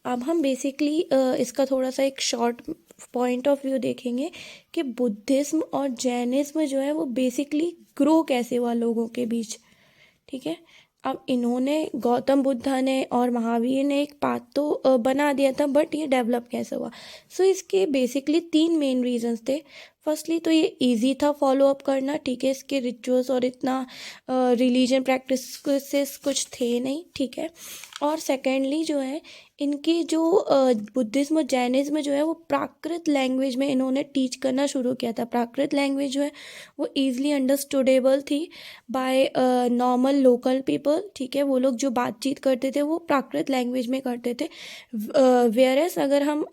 अब हम बेसिकली इसका थोड़ा सा एक शॉर्ट पॉइंट ऑफ व्यू देखेंगे कि बुद्धिज्म और जैनिज्म जो है वो बेसिकली ग्रो कैसे हुआ लोगों के बीच। ठीक है, अब इन्होंने गौतम बुद्धा ने और महावीर ने एक पाथ तो बना दिया था, बट ये डेवलप कैसे हुआ। सो इसके बेसिकली 3 मेन रीजंस थे। फर्स्टली तो ये इजी था फॉलो अप करना, ठीक है, इसके रिचुअल्स और इतना रिलीजन प्रैक्टिसेस कुछ थे नहीं, ठीक है। और सेकेंडली जो है इनकी जो बुद्धिज्म और जैनिज्म जो है वो प्राकृत लैंग्वेज में इन्होंने टीच करना शुरू किया था। प्राकृत लैंग्वेज जो है वो ईजिली अंडरस्टूडेबल थी बाय नॉर्मल लोकल पीपल, ठीक है। वो लोग जो बातचीत करते थे वो प्राकृत लैंग्वेज में करते थे। वेयरएस अगर हम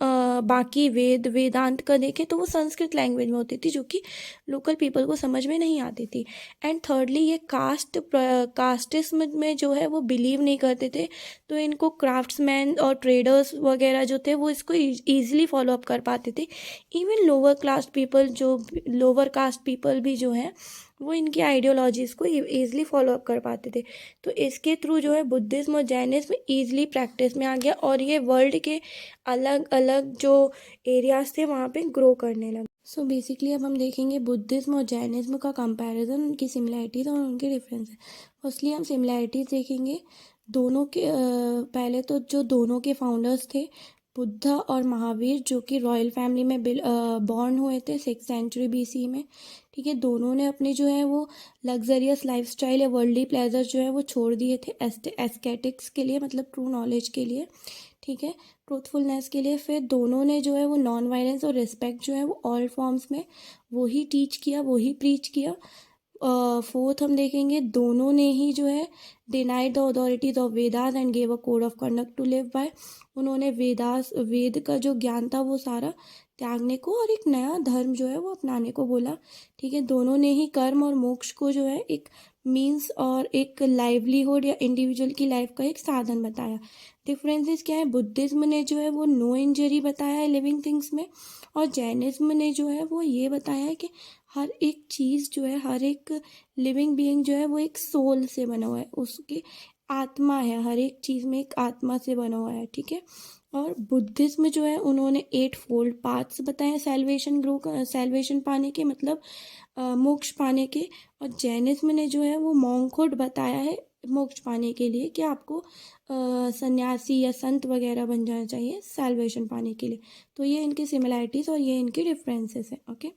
बाकी वेदांत का देखें तो वो संस्कृत लैंग्वेज में होती थी, जो कि लोकल पीपल को समझ में नहीं आती थी। एंड थर्डली ये कास्टिज्म में जो है वो बिलीव नहीं करते थे, तो इनको क्राफ्ट्समैन और ट्रेडर्स वगैरह जो थे वो इसको ईजिली फॉलो अप कर पाते थे। इवन लोअर कास्ट पीपल भी जो है वो इनकी आइडियोलॉजीज़ को ईजिली फॉलो अप कर पाते थे। तो इसके थ्रू जो है बुद्धिज्म और जैनिज्म ईजिली प्रैक्टिस में आ गया और ये वर्ल्ड के अलग अलग जो एरियाज थे वहाँ पे ग्रो करने लगे। सो बेसिकली अब हम देखेंगे बुद्धिज्म और जैनिज्म का कंपैरिजन, उनकी सिमिलैरिटीज़ और उनके डिफरेंसेस। फर्स्टली हम सिमिलैरिटीज़ देखेंगे दोनों के। पहले तो जो दोनों के फाउंडर्स थे बुद्धा और महावीर, जो कि रॉयल फैमिली में बॉर्न हुए थे 6th सेंचुरी BC में, ठीक है। दोनों ने अपने जो है वो लग्जरियस लाइफस्टाइल या वर्ल्डली प्लेजर जो है वो छोड़ दिए थे एस्थेटिक्स के लिए, मतलब ट्रू नॉलेज के लिए, ठीक है, ट्रूथफुलनेस के लिए। फिर दोनों ने जो है वो नॉन वायलेंस और रिस्पेक्ट जो है वो ऑल फॉर्म्स में वही टीच किया, वही प्रीच किया। फोर्थ हम देखेंगे दोनों ने ही जो है denied the authorities of Vedas and gave a code of conduct to live by. उन्होंने वेद का जो ज्ञान था वो सारा त्यागने को और एक नया धर्म जो है वो अपनाने को बोला, ठीक है। दोनों ने ही कर्म और मोक्ष को जो है एक मीन्स और एक लाइवलीहुड या इंडिविजुअल की लाइफ का एक साधन बताया। डिफरेंसेस क्या है, बुद्धिज्म ने जो है वो नो इंजरी बताया है लिविंग थिंग्स में, और जैनिज्म ने जो है वो ये बताया है कि हर एक चीज़ जो है, हर एक लिविंग बीइंग जो है वो एक सोल से बना हुआ है, उसकी आत्मा है, हर एक चीज़ में एक आत्मा से बना हुआ है, ठीक है। और बुद्धिज्म जो है उन्होंने 8 फोल्ड पाथ्स बताए सैल्वेशन पाने के, मतलब मोक्ष पाने के। और जैनिज्म ने जो है वो मॉन्कहुड बताया है मोक्ष पाने के लिए, कि आपको सन्यासी या संत वगैरह बन जाना चाहिए सैल्वेशन पाने के लिए। तो ये इनकी सिमिलैरिटीज़ और ये इनके डिफरेंसेस हैं, ओके।